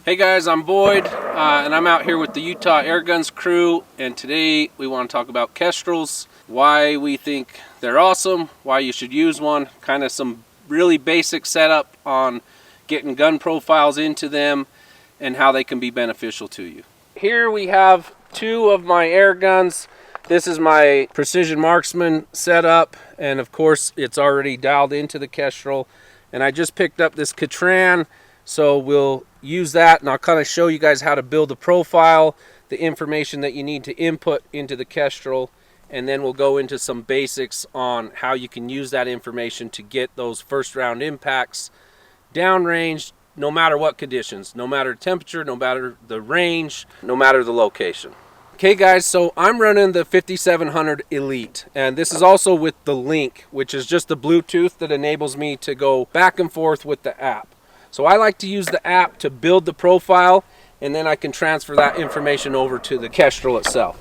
Hey guys, I'm Boyd, and I'm out here with the Utah Airguns crew, and today we want to talk about kestrels, why we think they're awesome, why you should use one, kind of some really basic setup on getting gun profiles into them, and how they can be beneficial to you. Here we have two of my air guns. This is my precision marksman setup, and of course it's already dialed into the kestrel, and I just picked up this Kestrel. So we'll use that, and I'll kind of show you guys how to build a profile, the information that you need to input into the kestrel, and then we'll go into some basics on how you can use that information to get those first round impacts downrange, no matter what conditions, no matter temperature, no matter the range, no matter the location. Okay guys, so I'm running the 5700 Elite, and this is also with the Link, which is just the Bluetooth that enables me to go back and forth with the app. So I like to use the app to build the profile, and then I can transfer that information over to the kestrel itself.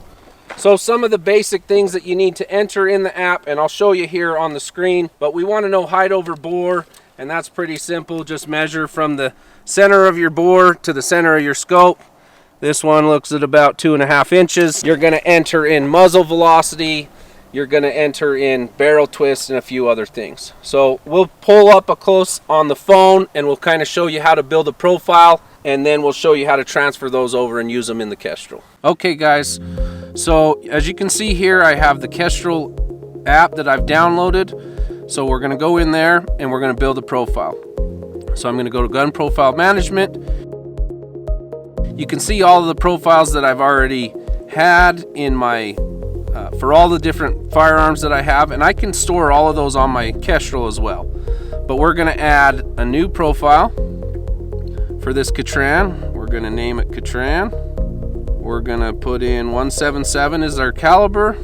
So some of the basic things that you need to enter in the app, and I'll show you here on the screen, but we want to know height over bore, and that's pretty simple. Just measure from the center of your bore to the center of your scope. This one looks at about 2.5 inches. You're going to enter in muzzle velocity, you're going to enter in barrel twist, and a few other things. So we'll pull up a close on the phone and we'll kind of show you how to build a profile, and then we'll show you how to transfer those over and use them in the kestrel. Okay guys, so as you can see here, I have the kestrel app that I've downloaded. So we're going to go in there and we're going to build a profile. So I'm going to go to gun profile management. You can see all of the profiles that I've already had in my for all the different firearms that I have, and I can store all of those on my kestrel as well. But we're going to add a new profile for this Kestrel. We're going to name it Kestrel. We're going to put in 177 as our caliber.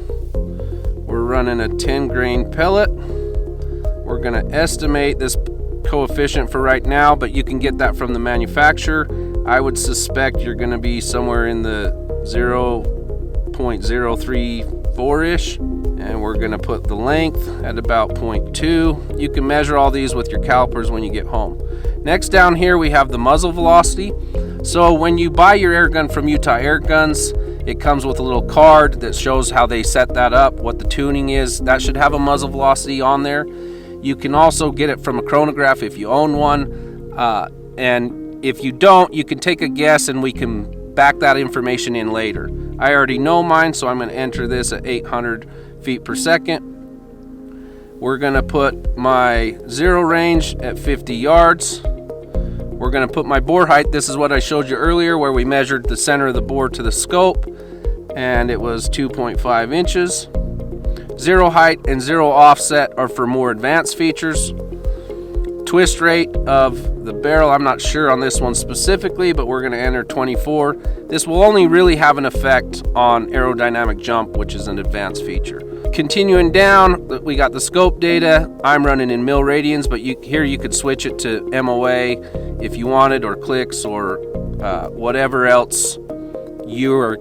We're running a 10 grain pellet. We're going to estimate this coefficient for right now, but you can get that from the manufacturer. I would suspect you're going to be somewhere in the 0.034-ish, and we're going to put the length at about 0.2. You can measure all these with your calipers when you get home. Next down here we have the muzzle velocity. So when you buy your air gun from Utah Airguns, it comes with a little card that shows how they set that up, what the tuning is. That should have a muzzle velocity on there. You can also get it from a chronograph if you own one, and if you don't, you can take a guess and we can back that information in later. I already know mine, so I'm going to enter this at 800 feet per second. We're going to put my zero range at 50 yards. We're going to put my bore height. This is what I showed you earlier, where we measured the center of the bore to the scope, and it was 2.5 inches. Zero height and zero offset are for more advanced features. Twist rate of the barrel, I'm not sure on this one specifically, but we're going to enter 24. This will only really have an effect on aerodynamic jump, which is an advanced feature. Continuing down, we got the scope data. I'm running in mil radians, but here you could switch it to MOA if you wanted, or clicks, or whatever else you're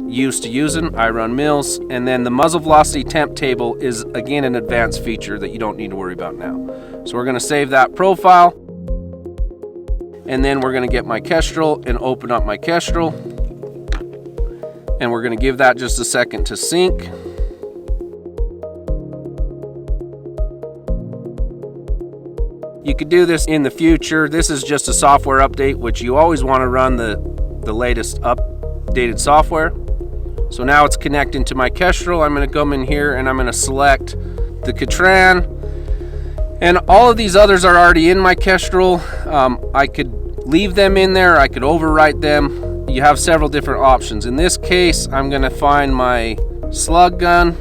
used to using. I run mils. And then the muzzle velocity temp table is again an advanced feature that you don't need to worry about now. So we're going to save that profile, and then we're going to get my kestrel and open up my kestrel, and we're going to give that just a second to sync. You could do this in the future. This is just a software update, which you always want to run the latest updated software. So now it's connecting to my kestrel. I'm going to come in here and I'm going to select the Kestrel, and all of these others are already in my kestrel. I could leave them in there, I could overwrite them. You have several different options. In this case, I'm going to find my slug gun.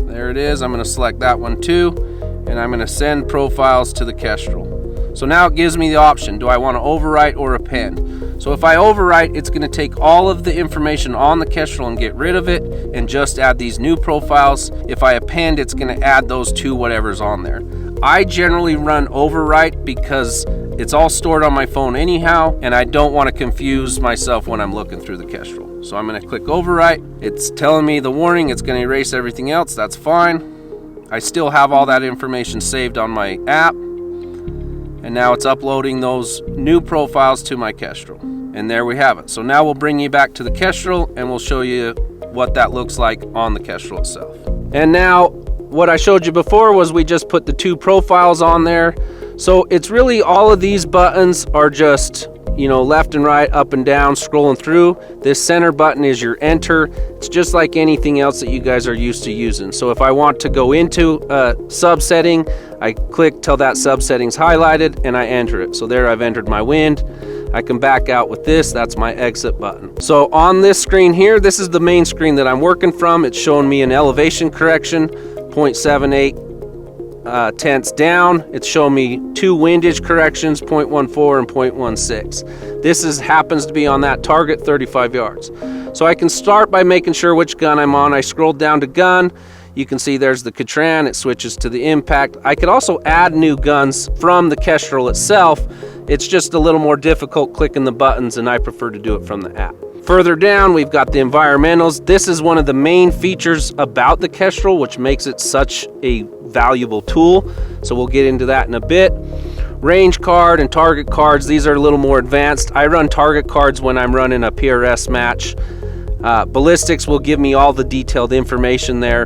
There it is. I'm going to select that one too, and I'm going to send profiles to the kestrel. So now it gives me the option, do I want to overwrite or append? So if I overwrite, it's going to take all of the information on the kestrel and get rid of it and just add these new profiles. If I append, it's going to add those to whatever's on there. I generally run overwrite because it's all stored on my phone anyhow, and I don't want to confuse myself when I'm looking through the kestrel. So I'm going to click overwrite. It's telling me the warning, it's going to erase everything else. That's fine. I still have all that information saved on my app. And now it's uploading those new profiles to my Kestrel. And there we have it. So now we'll bring you back to the Kestrel and we'll show you what that looks like on the Kestrel itself. And now what I showed you before was we just put the two profiles on there. So it's really all of these buttons are just, you know, left and right, up and down, scrolling through. This center button is your enter. It's just like anything else that you guys are used to using. So if I want to go into a subsetting, I click till that subsetting's highlighted and I enter it. So there I've entered my wind. I can back out with this. That's my exit button. So on this screen here, this is the main screen that I'm working from. It's showing me an elevation correction, 0.78 tenths down. It's showing me two windage corrections, 0.14 and 0.16. This happens to be on that target, 35 yards. So I can start by making sure which gun I'm on. I scroll down to gun. You can see there's the Kestrel. It switches to the impact. I could also add new guns from the Kestrel itself. It's just a little more difficult clicking the buttons, and I prefer to do it from the app. Further down, we've got the environmentals. This is one of the main features about the Kestrel, which makes it such a valuable tool. So we'll get into that in a bit. Range card and target cards, these are a little more advanced. I run target cards when I'm running a PRS match. Ballistics will give me all the detailed information there,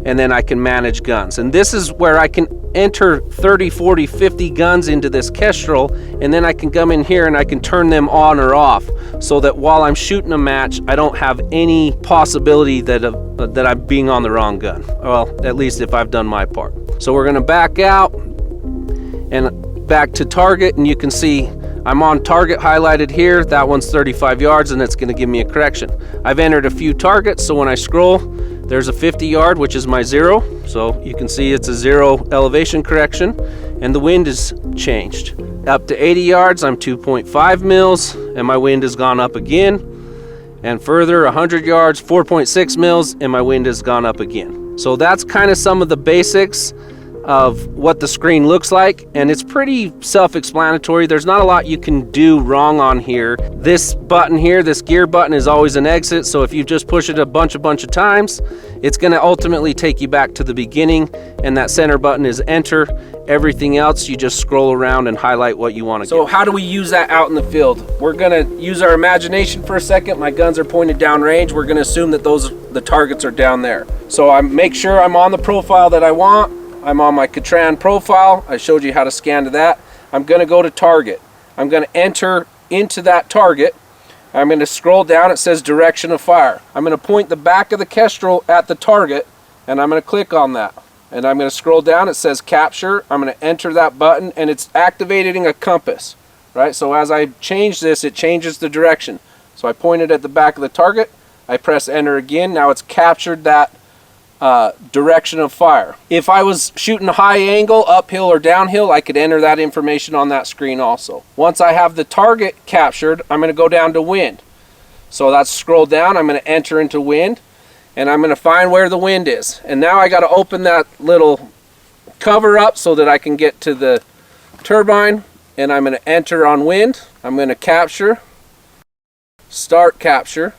and then I can manage guns. And this is where I can enter 30, 40, 50 guns into this Kestrel, and then I can come in here and I can turn them on or off, so that while I'm shooting a match, I don't have any possibility that I'm being on the wrong gun. Well, at least if I've done my part. So we're gonna back out and back to target, and you can see I'm on target highlighted here. That one's 35 yards and it's gonna give me a correction. I've entered a few targets, so when I scroll, there's a 50 yard, which is my 0. So you can see it's a 0 elevation correction, and the wind is changed. Up to 80 yards, I'm 2.5 mils, and my wind has gone up again. And further, 100 yards, 4.6 mils, and my wind has gone up again. So that's kind of some of the basics of what the screen looks like, and it's pretty self-explanatory. There's not a lot you can do wrong on here. This button here, this gear button, is always an exit, so if you just push it a bunch of times, it's going to ultimately take you back to the beginning, and that center button is enter. Everything else, you just scroll around and highlight what you want to So how do we use that out in the field? We're going to use our imagination for a second. My guns are pointed down range. We're going to assume that the targets are down there. So I make sure I'm on the profile that I want. I'm on my Kestrel profile. I showed you how to scan to that. I'm going to go to target. I'm going to enter into that target. I'm going to scroll down. It says direction of fire. I'm going to point the back of the Kestrel at the target, and I'm going to click on that. And I'm going to scroll down. It says capture. I'm going to enter that button, and it's activating a compass, right? So as I change this, it changes the direction. So I point it at the back of the target. I press enter again. Now it's captured that direction of fire. If I was shooting high angle, uphill or downhill, I could enter that information on that screen also. Once I have the target captured, I'm going to go down to wind. So that's scroll down. I'm going to enter into wind, and I'm going to find where the wind is. And now I got to open that little cover up so that I can get to the turbine, and I'm going to enter on wind. I'm going to capture, start capture,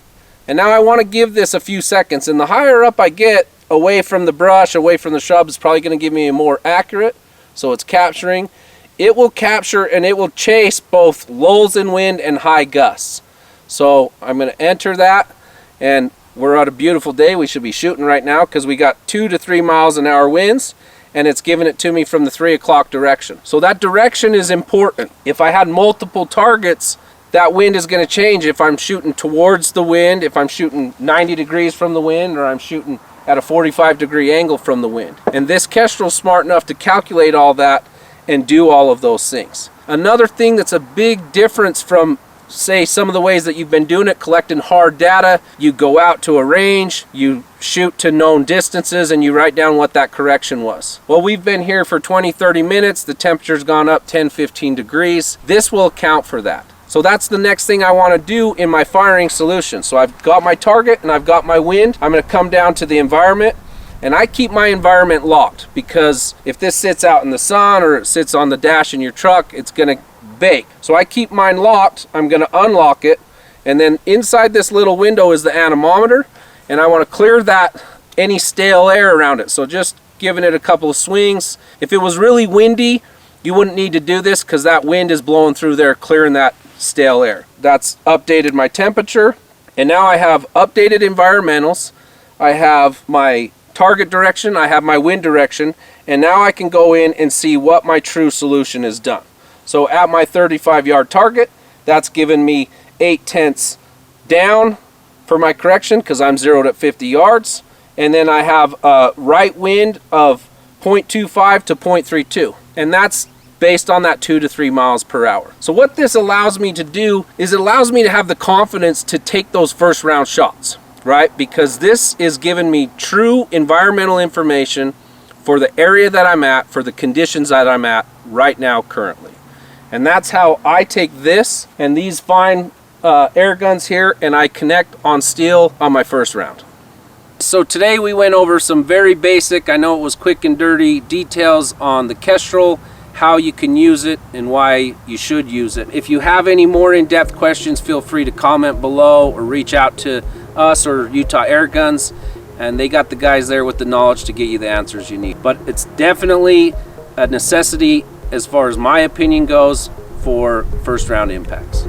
and now I want to give this a few seconds. And the higher up I get away from the brush, away from the shrub, is probably going to give me a more accurate. So it's capturing. It will capture and it will chase both lulls in wind and high gusts. So I'm going to enter that, and we're on a beautiful day. We should be shooting right now because we got 2 to 3 miles an hour winds, and it's giving it to me from the 3 o'clock direction. So that direction is important. If I had multiple targets, that wind is going to change. If I'm shooting towards the wind, if I'm shooting 90 degrees from the wind, or I'm shooting at a 45-degree angle from the wind. And this Kestrel's smart enough to calculate all that and do all of those things. Another thing that's a big difference from, say, some of the ways that you've been doing it, collecting hard data, you go out to a range, you shoot to known distances, and you write down what that correction was. Well, we've been here for 20-30 minutes. The temperature's gone up 10-15 degrees. This will account for that. So that's the next thing I want to do in my firing solution. So I've got my target and I've got my wind. I'm going to come down to the environment, and I keep my environment locked, because if this sits out in the sun or it sits on the dash in your truck, it's going to bake. So I keep mine locked. I'm going to unlock it, and then inside this little window is the anemometer, and I want to clear that any stale air around it. So just giving it a couple of swings. If it was really windy, you wouldn't need to do this because that wind is blowing through there, clearing that stale air. That's updated my temperature, and now I have updated environmentals. I have my target direction, I have my wind direction, and now I can go in and see what my true solution has done. So at my 35-yard target, that's given me 0.8 down for my correction because I'm zeroed at 50 yards. And then I have a right wind of 0.25 to 0.32. And that's based on that 2 to 3 miles per hour. So what this allows me to do is it allows me to have the confidence to take those first round shots, right? Because this is giving me true environmental information for the area that I'm at, for the conditions that I'm at right now currently. And that's how I take this and these fine air guns here and I connect on steel on my first round. So today we went over some very basic, I know it was quick and dirty, details on the Kestrel, how you can use it and why you should use it. If you have any more in-depth questions, feel free to comment below or reach out to us or Utah Airguns, and they got the guys there with the knowledge to get you the answers you need. But it's definitely a necessity as far as my opinion goes for first round impacts.